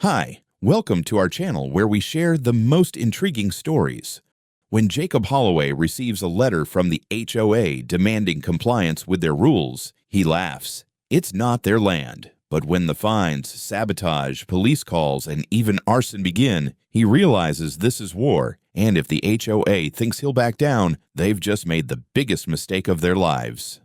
Hi, welcome to our channel where we share the most intriguing stories. When Jacob Holloway receives a letter from the HOA demanding compliance with their rules, he laughs. It's not their land. But when the fines, sabotage, police calls, and even arson begin, he realizes this is war, and if the HOA thinks he'll back down, they've just made the biggest mistake of their lives.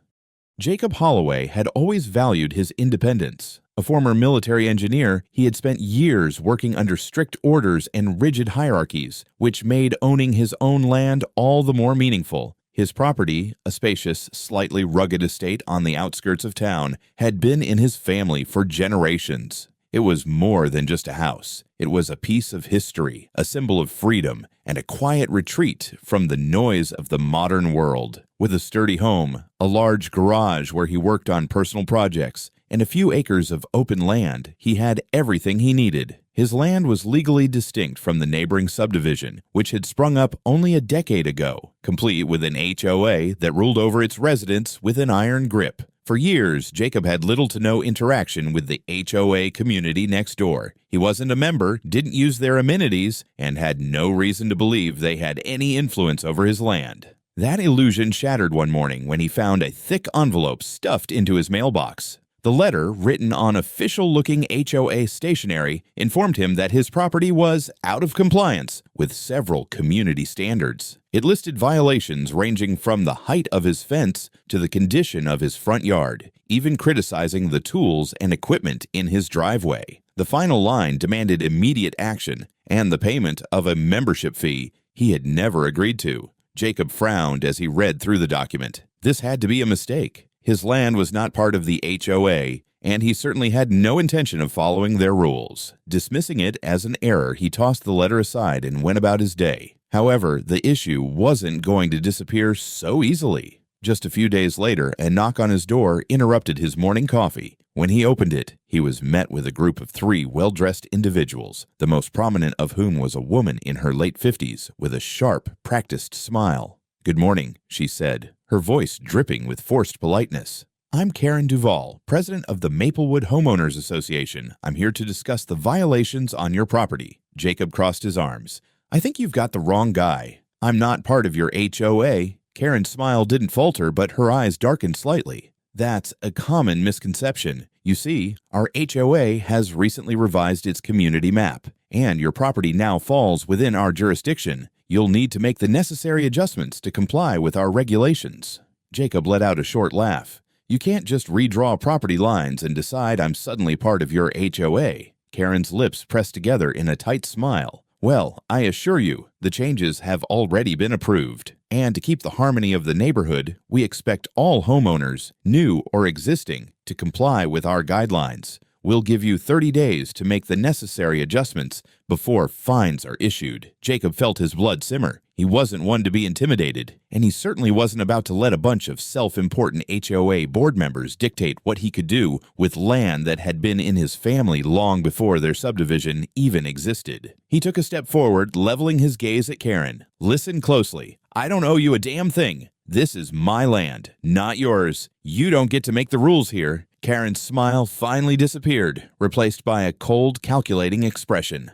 Jacob Holloway had always valued his independence. A former military engineer, he had spent years working under strict orders and rigid hierarchies, which made owning his own land all the more meaningful. His property, a spacious, slightly rugged estate on the outskirts of town, had been in his family for generations. It was more than just a house. It was a piece of history, a symbol of freedom, and a quiet retreat from the noise of the modern world. With a sturdy home, a large garage where he worked on personal projects, and a few acres of open land, he had everything he needed. His land was legally distinct from the neighboring subdivision, which had sprung up only a decade ago, complete with an HOA that ruled over its residents with an iron grip. For years, Jacob had little to no interaction with the HOA community next door. He wasn't a member, didn't use their amenities, and had no reason to believe they had any influence over his land. That illusion shattered one morning when he found a thick envelope stuffed into his mailbox. The letter, written on official-looking HOA stationery, informed him that his property was out of compliance with several community standards. It listed violations ranging from the height of his fence to the condition of his front yard, even criticizing the tools and equipment in his driveway. The final line demanded immediate action and the payment of a membership fee he had never agreed to. Jacob frowned as he read through the document. This had to be a mistake. His land was not part of the HOA, and he certainly had no intention of following their rules. Dismissing it as an error, he tossed the letter aside and went about his day. However, the issue wasn't going to disappear so easily. Just a few days later, a knock on his door interrupted his morning coffee. When he opened it, he was met with a group of 3 well-dressed individuals, the most prominent of whom was a woman in her late 50s with a sharp, practiced smile. "Good morning," she said, her voice dripping with forced politeness. "I'm Karen Duvall, president of the Maplewood Homeowners Association. I'm here to discuss the violations on your property." Jacob crossed his arms. "I think you've got the wrong guy. I'm not part of your HOA. Karen's smile didn't falter, but her eyes darkened slightly. "That's a common misconception. You see, our HOA has recently revised its community map, and your property now falls within our jurisdiction. You'll need to make the necessary adjustments to comply with our regulations." Jacob let out a short laugh. "You can't just redraw property lines and decide I'm suddenly part of your HOA. Karen's lips pressed together in a tight smile. "Well, I assure you, the changes have already been approved. And to keep the harmony of the neighborhood, we expect all homeowners, new or existing, to comply with our guidelines. We'll give you 30 days to make the necessary adjustments before fines are issued." Jacob felt his blood simmer. He wasn't one to be intimidated, and he certainly wasn't about to let a bunch of self-important HOA board members dictate what he could do with land that had been in his family long before their subdivision even existed. He took a step forward, leveling his gaze at Karen. "Listen closely. I don't owe you a damn thing. This is my land, not yours. You don't get to make the rules here." Karen's smile finally disappeared, replaced by a cold, calculating expression.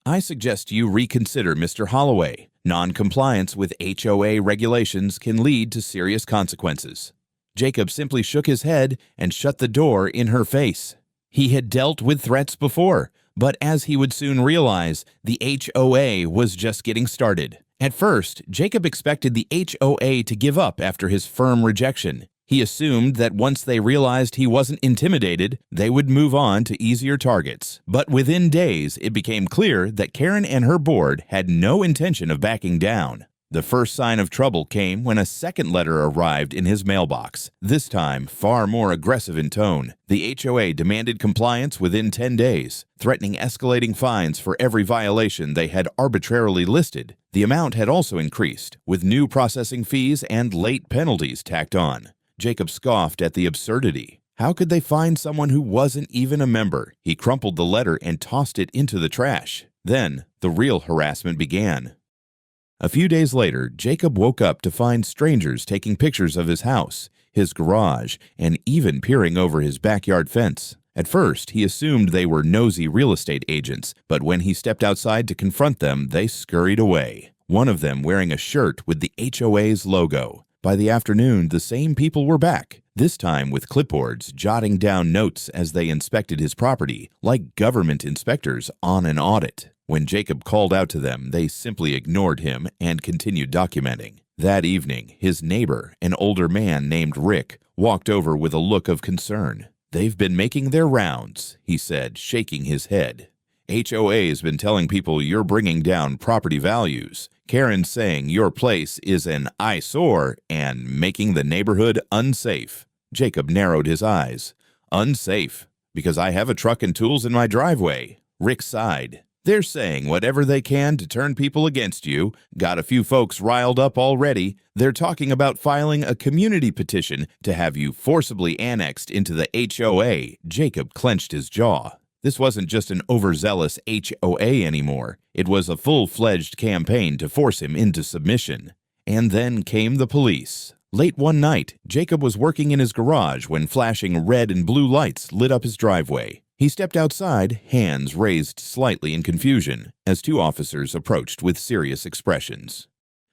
"I suggest you reconsider, Mr. Holloway. Non-compliance with HOA regulations can lead to serious consequences." Jacob simply shook his head and shut the door in her face. He had dealt with threats before, but as he would soon realize, the HOA was just getting started. At first, Jacob expected the HOA to give up after his firm rejection. He assumed that once they realized he wasn't intimidated, they would move on to easier targets. But within days, it became clear that Karen and her board had no intention of backing down. The first sign of trouble came when a second letter arrived in his mailbox, this time far more aggressive in tone. The HOA demanded compliance within 10 days, threatening escalating fines for every violation they had arbitrarily listed. The amount had also increased, with new processing fees and late penalties tacked on. Jacob scoffed at the absurdity. How could they find someone who wasn't even a member? He crumpled the letter and tossed it into the trash. Then, the real harassment began. A few days later, Jacob woke up to find strangers taking pictures of his house, his garage, and even peering over his backyard fence. At first, he assumed they were nosy real estate agents, but when he stepped outside to confront them, they scurried away, one of them wearing a shirt with the HOA's logo. By the afternoon, the same people were back, this time with clipboards, jotting down notes as they inspected his property, like government inspectors on an audit. When Jacob called out to them, they simply ignored him and continued documenting. That evening, his neighbor, an older man named Rick, walked over with a look of concern. "They've been making their rounds," he said, shaking his head. "HOA's been telling people you're bringing down property values. Karen's saying your place is an eyesore and making the neighborhood unsafe." Jacob narrowed his eyes. "Unsafe? Because I have a truck and tools in my driveway." Rick sighed. "They're saying whatever they can to turn people against you. Got a few folks riled up already. They're talking about filing a community petition to have you forcibly annexed into the HOA." Jacob clenched his jaw. This wasn't just an overzealous HOA anymore. It was a full-fledged campaign to force him into submission. And then came the police. Late one night, Jacob was working in his garage when flashing red and blue lights lit up his driveway. He stepped outside, hands raised slightly in confusion, as two officers approached with serious expressions.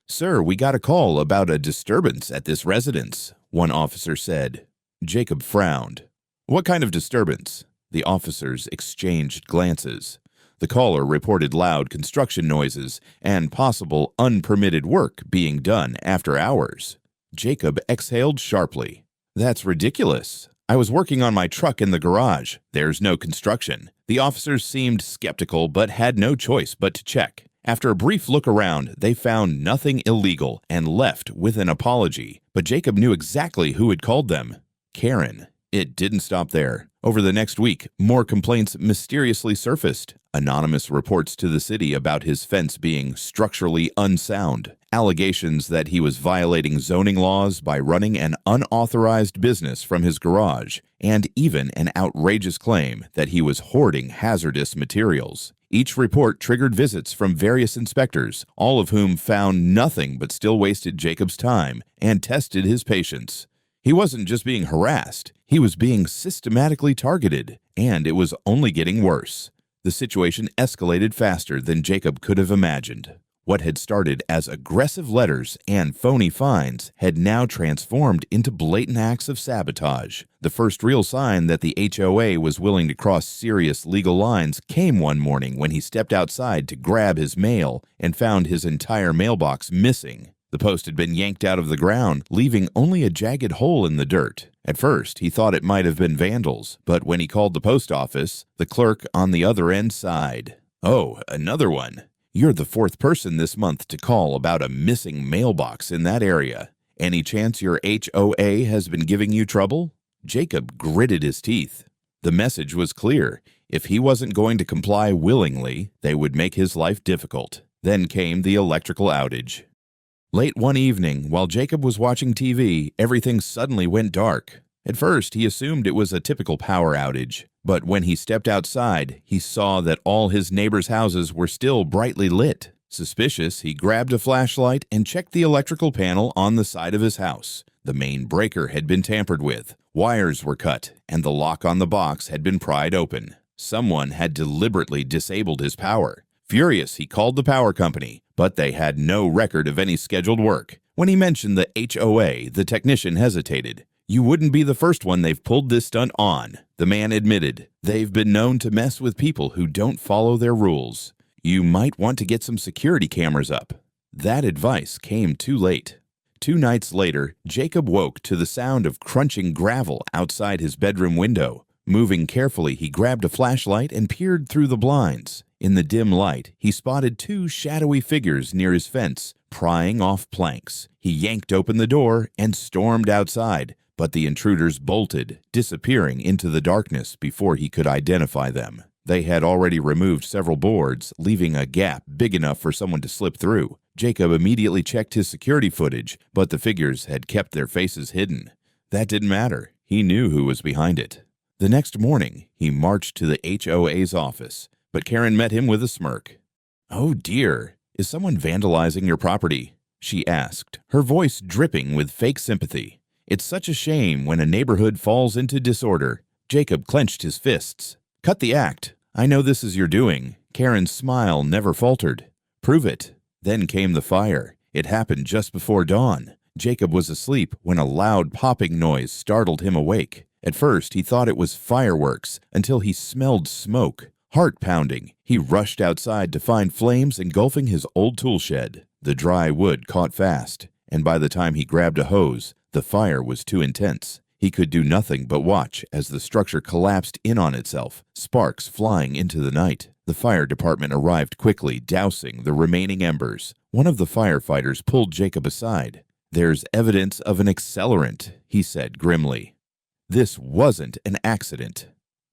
"Sir, we got a call about a disturbance at this residence," one officer said. Jacob frowned. "What kind of disturbance?" The officers exchanged glances. The caller reported loud construction noises and possible unpermitted work being done after hours. Jacob exhaled sharply. "That's ridiculous. I was working on my truck in the garage. There's no construction." The officers seemed skeptical but had no choice but to check. After a brief look around, they found nothing illegal and left with an apology. But Jacob knew exactly who had called them. Karen. It didn't stop there. Over the next week, more complaints mysteriously surfaced. Anonymous reports to the city about his fence being structurally unsound, allegations that he was violating zoning laws by running an unauthorized business from his garage, and even an outrageous claim that he was hoarding hazardous materials. Each report triggered visits from various inspectors, all of whom found nothing but still wasted Jacob's time and tested his patience. He wasn't just being harassed, he was being systematically targeted, and it was only getting worse. The situation escalated faster than Jacob could have imagined. What had started as aggressive letters and phony fines had now transformed into blatant acts of sabotage. The first real sign that the HOA was willing to cross serious legal lines came one morning when he stepped outside to grab his mail and found his entire mailbox missing. The post had been yanked out of the ground, leaving only a jagged hole in the dirt. At first, he thought it might have been vandals, but when he called the post office, the clerk on the other end sighed. "Oh, another one. You're the fourth person this month to call about a missing mailbox in that area. Any chance your HOA has been giving you trouble?" Jacob gritted his teeth. The message was clear. If he wasn't going to comply willingly, they would make his life difficult. Then came the electrical outage. Late one evening, while Jacob was watching TV, everything suddenly went dark. At first, he assumed it was a typical power outage, but when he stepped outside, he saw that all his neighbors' houses were still brightly lit. Suspicious, he grabbed a flashlight and checked the electrical panel on the side of his house. The main breaker had been tampered with, wires were cut, and the lock on the box had been pried open. Someone had deliberately disabled his power. Furious, he called the power company, but they had no record of any scheduled work. When he mentioned the HOA, the technician hesitated. "You wouldn't be the first one they've pulled this stunt on," the man admitted. "They've been known to mess with people who don't follow their rules. You might want to get some security cameras up." That advice came too late. 2 nights later, Jacob woke to the sound of crunching gravel outside his bedroom window. Moving carefully, he grabbed a flashlight and peered through the blinds. In the dim light, he spotted 2 shadowy figures near his fence, prying off planks. He yanked open the door and stormed outside, but the intruders bolted, disappearing into the darkness before he could identify them. They had already removed several boards, leaving a gap big enough for someone to slip through. Jacob immediately checked his security footage, but the figures had kept their faces hidden. That didn't matter. He knew who was behind it. The next morning, he marched to the HOA's office, but Karen met him with a smirk. "Oh dear, is someone vandalizing your property?" she asked, her voice dripping with fake sympathy. "It's such a shame when a neighborhood falls into disorder." Jacob clenched his fists. "Cut the act. I know this is your doing." Karen's smile never faltered. "Prove it." Then came the fire. It happened just before dawn. Jacob was asleep when a loud popping noise startled him awake. At first, he thought it was fireworks until he smelled smoke. Heart pounding, he rushed outside to find flames engulfing his old tool shed. The dry wood caught fast, and by the time he grabbed a hose, the fire was too intense. He could do nothing but watch as the structure collapsed in on itself, sparks flying into the night. The fire department arrived quickly, dousing the remaining embers. One of the firefighters pulled Jacob aside. "There's evidence of an accelerant," he said grimly. This wasn't an accident.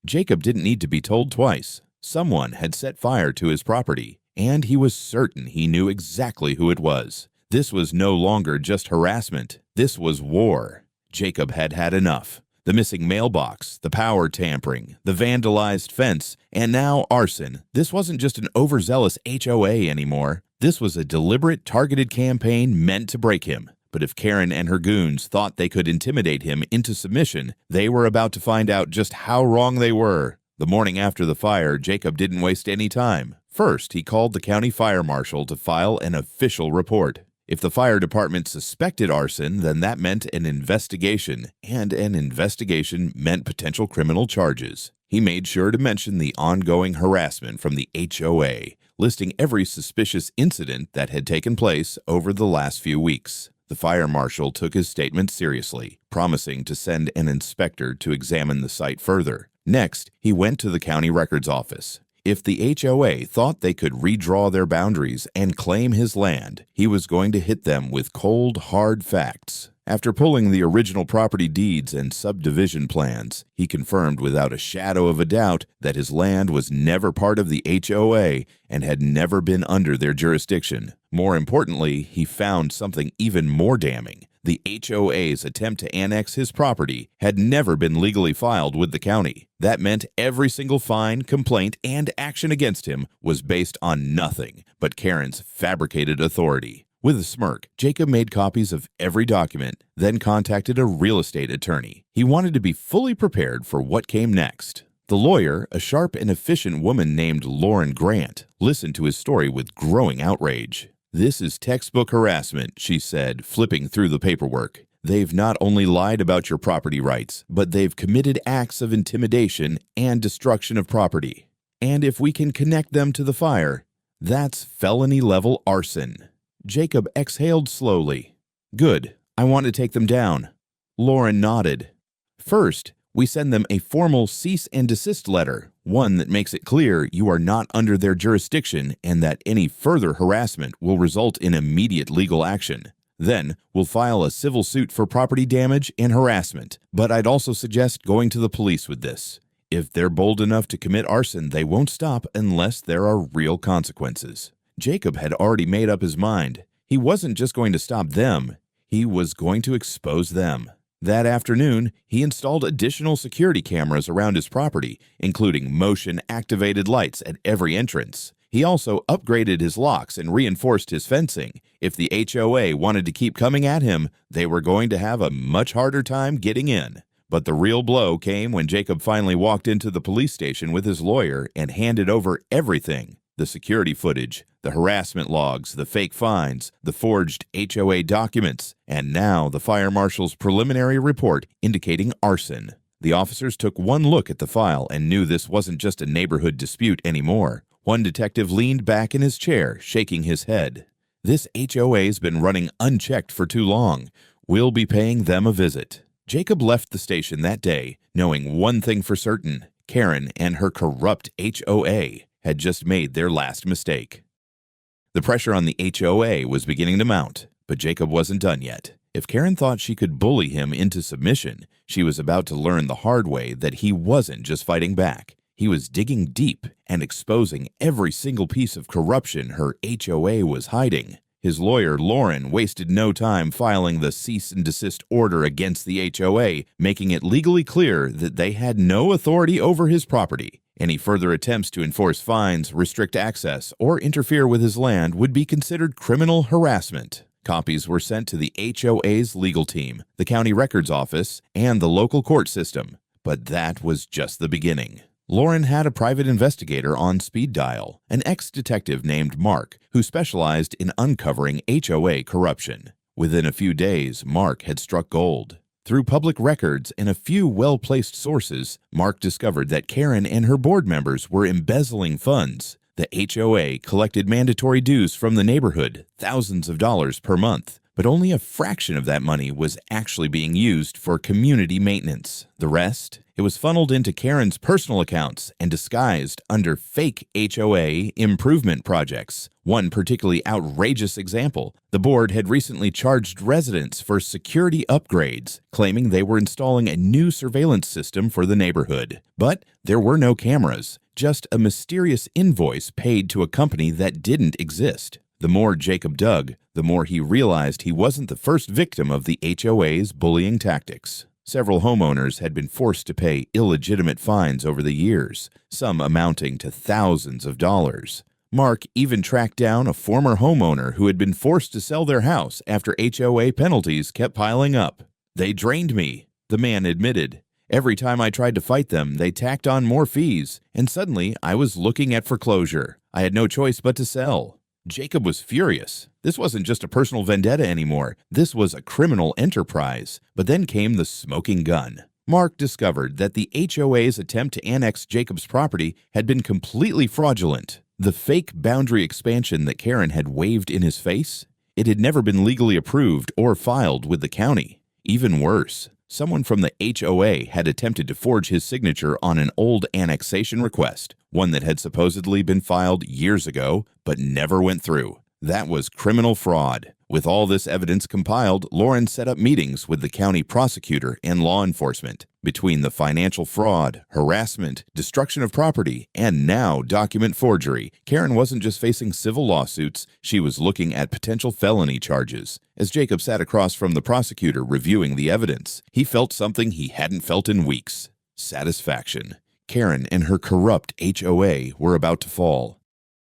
Jacob didn't need to be told twice. Someone had set fire to his property, and he was certain he knew exactly who it was. This was no longer just harassment. This was war. Jacob had had enough. The missing mailbox, the power tampering, the vandalized fence, and now arson. This wasn't just an overzealous HOA anymore. This was a deliberate, targeted campaign meant to break him. But if Karen and her goons thought they could intimidate him into submission, they were about to find out just how wrong they were. The morning after the fire, Jacob didn't waste any time. First, he called the county fire marshal to file an official report. If the fire department suspected arson, then that meant an investigation, and an investigation meant potential criminal charges. He made sure to mention the ongoing harassment from the HOA, listing every suspicious incident that had taken place over the last few weeks. The fire marshal took his statement seriously, promising to send an inspector to examine the site further. Next, he went to the county records office. If the HOA thought they could redraw their boundaries and claim his land, he was going to hit them with cold, hard facts. After pulling the original property deeds and subdivision plans, he confirmed without a shadow of a doubt that his land was never part of the HOA and had never been under their jurisdiction. More importantly, he found something even more damning. The HOA's attempt to annex his property had never been legally filed with the county. That meant every single fine, complaint, and action against him was based on nothing but Karen's fabricated authority. With a smirk, Jacob made copies of every document, then contacted a real estate attorney. He wanted to be fully prepared for what came next. The lawyer, a sharp and efficient woman named Lauren Grant, listened to his story with growing outrage. "This is textbook harassment," she said, flipping through the paperwork. "They've not only lied about your property rights, but they've committed acts of intimidation and destruction of property. And if we can connect them to the fire, that's felony-level arson." Jacob exhaled slowly. "Good. I want to take them down." Lauren nodded. "First, we send them a formal cease and desist letter, one that makes it clear you are not under their jurisdiction and that any further harassment will result in immediate legal action. Then, we'll file a civil suit for property damage and harassment, but I'd also suggest going to the police with this. If they're bold enough to commit arson, they won't stop unless there are real consequences." Jacob had already made up his mind. He wasn't just going to stop them, he was going to expose them. That afternoon, he installed additional security cameras around his property, including motion-activated lights at every entrance. He also upgraded his locks and reinforced his fencing. If the HOA wanted to keep coming at him, they were going to have a much harder time getting in. But the real blow came when Jacob finally walked into the police station with his lawyer and handed over everything. The security footage, the harassment logs, the fake fines, the forged HOA documents, and now the fire marshal's preliminary report indicating arson. The officers took one look at the file and knew this wasn't just a neighborhood dispute anymore. One detective leaned back in his chair, shaking his head. "This HOA's been running unchecked for too long. We'll be paying them a visit." Jacob left the station that day, knowing one thing for certain: Karen and her corrupt HOA had just made their last mistake. The pressure on the HOA was beginning to mount, but Jacob wasn't done yet. If Karen thought she could bully him into submission, she was about to learn the hard way that he wasn't just fighting back. He was digging deep and exposing every single piece of corruption her HOA was hiding. His lawyer, Lauren, wasted no time filing the cease and desist order against the HOA, making it legally clear that they had no authority over his property. Any further attempts to enforce fines, restrict access, or interfere with his land would be considered criminal harassment. Copies were sent to the HOA's legal team, the county records office, and the local court system. But that was just the beginning. Lauren had a private investigator on speed dial, an ex-detective named Mark, who specialized in uncovering HOA corruption. Within a few days, Mark had struck gold. Through public records and a few well-placed sources, Mark discovered that Karen and her board members were embezzling funds. The HOA collected mandatory dues from the neighborhood, thousands of dollars per month, but only a fraction of that money was actually being used for community maintenance. The rest? It was funneled into Karen's personal accounts and disguised under fake HOA improvement projects. One particularly outrageous example: the board had recently charged residents for security upgrades, claiming they were installing a new surveillance system for the neighborhood. But there were no cameras, just a mysterious invoice paid to a company that didn't exist. The more Jacob dug, the more he realized he wasn't the first victim of the HOA's bullying tactics. Several homeowners had been forced to pay illegitimate fines over the years, some amounting to thousands of dollars. Mark even tracked down a former homeowner who had been forced to sell their house after HOA penalties kept piling up. "They drained me," the man admitted. "Every time I tried to fight them, they tacked on more fees, and suddenly I was looking at foreclosure. I had no choice but to sell." Jacob was furious. This wasn't just a personal vendetta anymore. This was a criminal enterprise. But then came the smoking gun. Mark discovered that the HOA's attempt to annex Jacob's property had been completely fraudulent. The fake boundary expansion that Karen had waved in his face, it had never been legally approved or filed with the county. Even worse, someone from the HOA had attempted to forge his signature on an old annexation request, one that had supposedly been filed years ago but never went through. That was criminal fraud. With all this evidence compiled, Lauren set up meetings with the county prosecutor and law enforcement. Between the financial fraud, harassment, destruction of property, and now document forgery, Karen wasn't just facing civil lawsuits, she was looking at potential felony charges. As Jacob sat across from the prosecutor reviewing the evidence, he felt something he hadn't felt in weeks: satisfaction. Karen and her corrupt HOA were about to fall.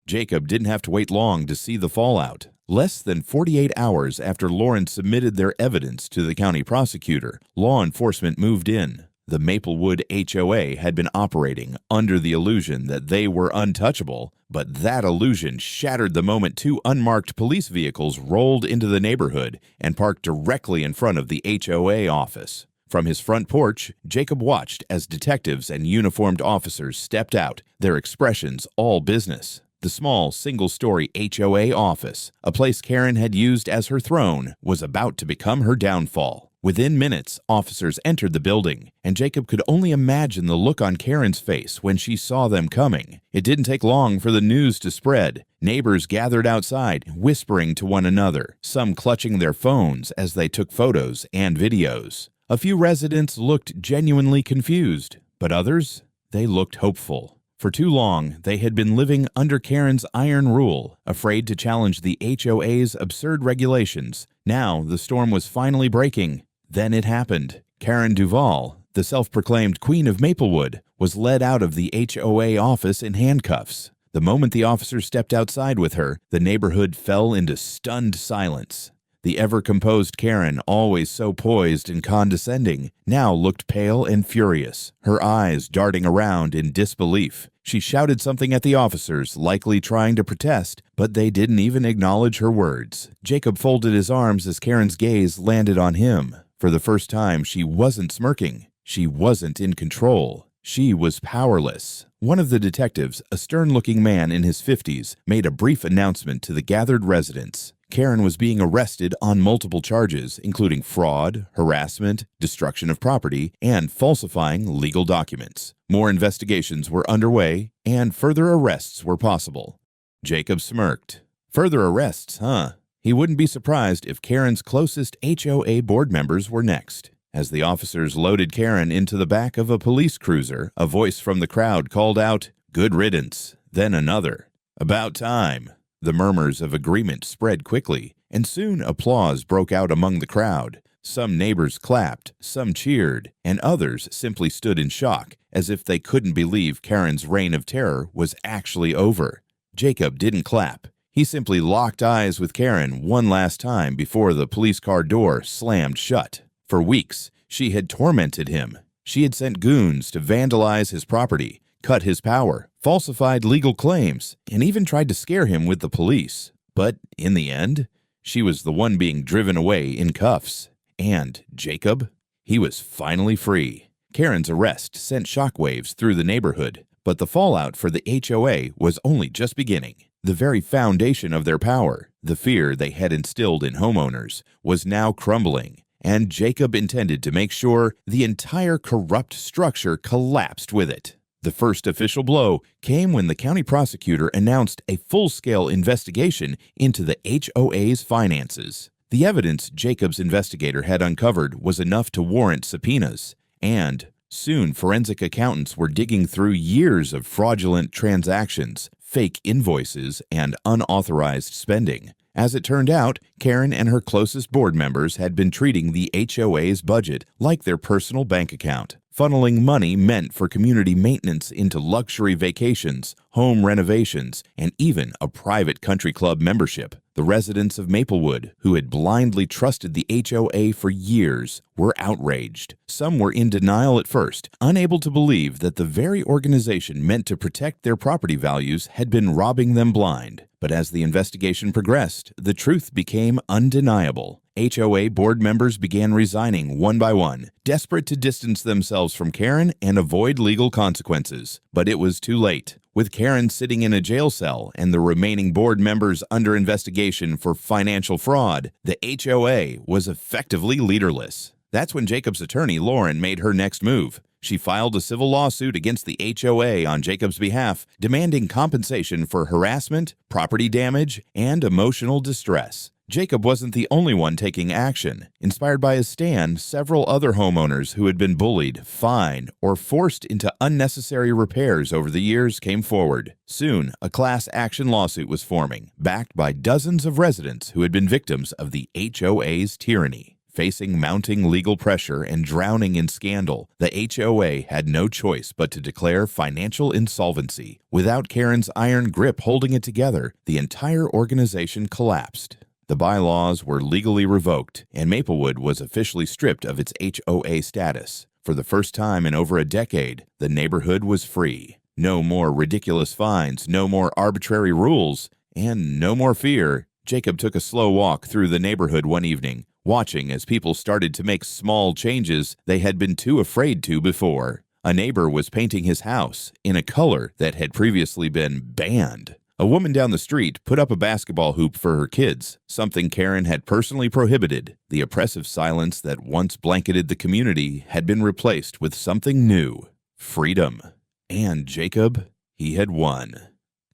Jacob didn't have to wait long to see the fallout. Less than 48 hours after Lauren submitted their evidence to the county prosecutor, law enforcement moved in. The Maplewood HOA had been operating under the illusion that they were untouchable, but that illusion shattered the moment two unmarked police vehicles rolled into the neighborhood and parked directly in front of the HOA office. From his front porch, Jacob watched as detectives and uniformed officers stepped out, their expressions all business. The small, single-story HOA office, a place Karen had used as her throne, was about to become her downfall. Within minutes, officers entered the building, and Jacob could only imagine the look on Karen's face when she saw them coming. It didn't take long for the news to spread. Neighbors gathered outside, whispering to one another, some clutching their phones as they took photos and videos. A few residents looked genuinely confused, but others, they looked hopeful. For too long, they had been living under Karen's iron rule, afraid to challenge the HOA's absurd regulations. Now, the storm was finally breaking. Then it happened. Karen Duvall, the self-proclaimed Queen of Maplewood, was led out of the HOA office in handcuffs. The moment the officers stepped outside with her, the neighborhood fell into stunned silence. The ever-composed Karen, always so poised and condescending, now looked pale and furious, her eyes darting around in disbelief. She shouted something at the officers, likely trying to protest, but they didn't even acknowledge her words. Jacob folded his arms as Karen's gaze landed on him. For the first time, she wasn't smirking. She wasn't in control. She was powerless. One of the detectives, a stern-looking man in his 50s, made a brief announcement to the gathered residents. Karen was being arrested on multiple charges, including fraud, harassment, destruction of property, and falsifying legal documents. More investigations were underway, and further arrests were possible. Jacob smirked. Further arrests, huh? He wouldn't be surprised if Karen's closest HOA board members were next. As the officers loaded Karen into the back of a police cruiser, a voice from the crowd called out, "Good riddance." Then another, "About time." The murmurs of agreement spread quickly, and soon applause broke out among the crowd. Some neighbors clapped, some cheered, and others simply stood in shock, as if they couldn't believe Karen's reign of terror was actually over. Jacob didn't clap. He simply locked eyes with Karen one last time before the police car door slammed shut. For weeks, she had tormented him. She had sent goons to vandalize his property, cut his power, falsified legal claims, and even tried to scare him with the police. But in the end, she was the one being driven away in cuffs. And Jacob? He was finally free. Karen's arrest sent shockwaves through the neighborhood, but the fallout for the HOA was only just beginning. The very foundation of their power, the fear they had instilled in homeowners, was now crumbling, and Jacob intended to make sure the entire corrupt structure collapsed with it. The first official blow came when the county prosecutor announced a full-scale investigation into the HOA's finances. The evidence Jacob's investigator had uncovered was enough to warrant subpoenas, and soon forensic accountants were digging through years of fraudulent transactions, fake invoices, and unauthorized spending. As it turned out, Karen and her closest board members had been treating the HOA's budget like their personal bank account, funneling money meant for community maintenance into luxury vacations, home renovations, and even a private country club membership. The residents of Maplewood, who had blindly trusted the HOA for years, were outraged. Some were in denial at first, unable to believe that the very organization meant to protect their property values had been robbing them blind. But as the investigation progressed, the truth became undeniable. HOA board members began resigning one by one, desperate to distance themselves from Karen and avoid legal consequences. But it was too late. With Karen sitting in a jail cell and the remaining board members under investigation for financial fraud, the HOA was effectively leaderless. That's when Jacob's attorney, Lauren, made her next move. She filed a civil lawsuit against the HOA on Jacob's behalf, demanding compensation for harassment, property damage, and emotional distress. Jacob wasn't the only one taking action. Inspired by his stand, several other homeowners who had been bullied, fined, or forced into unnecessary repairs over the years came forward. Soon, a class action lawsuit was forming, backed by dozens of residents who had been victims of the HOA's tyranny. Facing mounting legal pressure and drowning in scandal, the HOA had no choice but to declare financial insolvency. Without Karen's iron grip holding it together, the entire organization collapsed. The bylaws were legally revoked, and Maplewood was officially stripped of its HOA status. For the first time in over a decade, the neighborhood was free. No more ridiculous fines, no more arbitrary rules, and no more fear. Jacob took a slow walk through the neighborhood one evening, watching as people started to make small changes they had been too afraid to before. A neighbor was painting his house in a color that had previously been banned. A woman down the street put up a basketball hoop for her kids, something Karen had personally prohibited. The oppressive silence that once blanketed the community had been replaced with something new: freedom. And Jacob, he had won.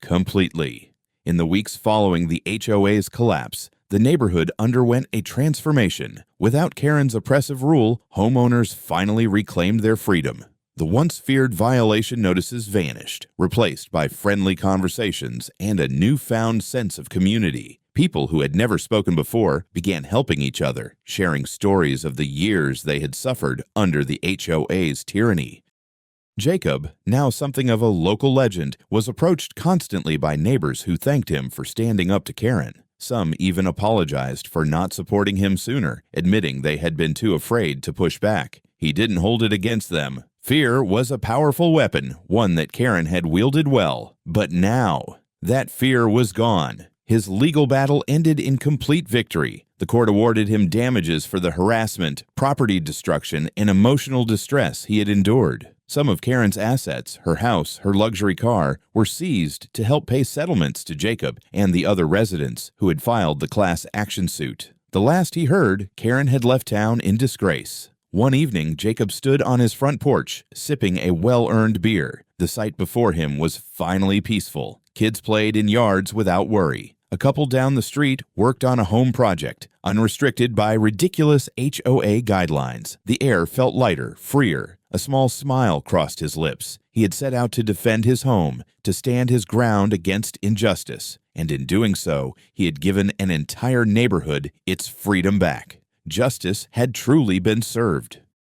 Completely. In the weeks following the HOA's collapse, the neighborhood underwent a transformation. Without Karen's oppressive rule, homeowners finally reclaimed their freedom. The once feared violation notices vanished, replaced by friendly conversations and a newfound sense of community. People who had never spoken before began helping each other, sharing stories of the years they had suffered under the HOA's tyranny. Jacob, now something of a local legend, was approached constantly by neighbors who thanked him for standing up to Karen. Some even apologized for not supporting him sooner, admitting they had been too afraid to push back. He didn't hold it against them. Fear was a powerful weapon, one that Karen had wielded well. But now, that fear was gone. His legal battle ended in complete victory. The court awarded him damages for the harassment, property destruction, and emotional distress he had endured. Some of Karen's assets, her house, her luxury car, were seized to help pay settlements to Jacob and the other residents who had filed the class action suit. The last he heard, Karen had left town in disgrace. One evening, Jacob stood on his front porch, sipping a well-earned beer. The sight before him was finally peaceful. Kids played in yards without worry. A couple down the street worked on a home project, unrestricted by ridiculous HOA guidelines. The air felt lighter, freer. A small smile crossed his lips. He had set out to defend his home, to stand his ground against injustice. And in doing so, he had given an entire neighborhood its freedom back. Justice had truly been served.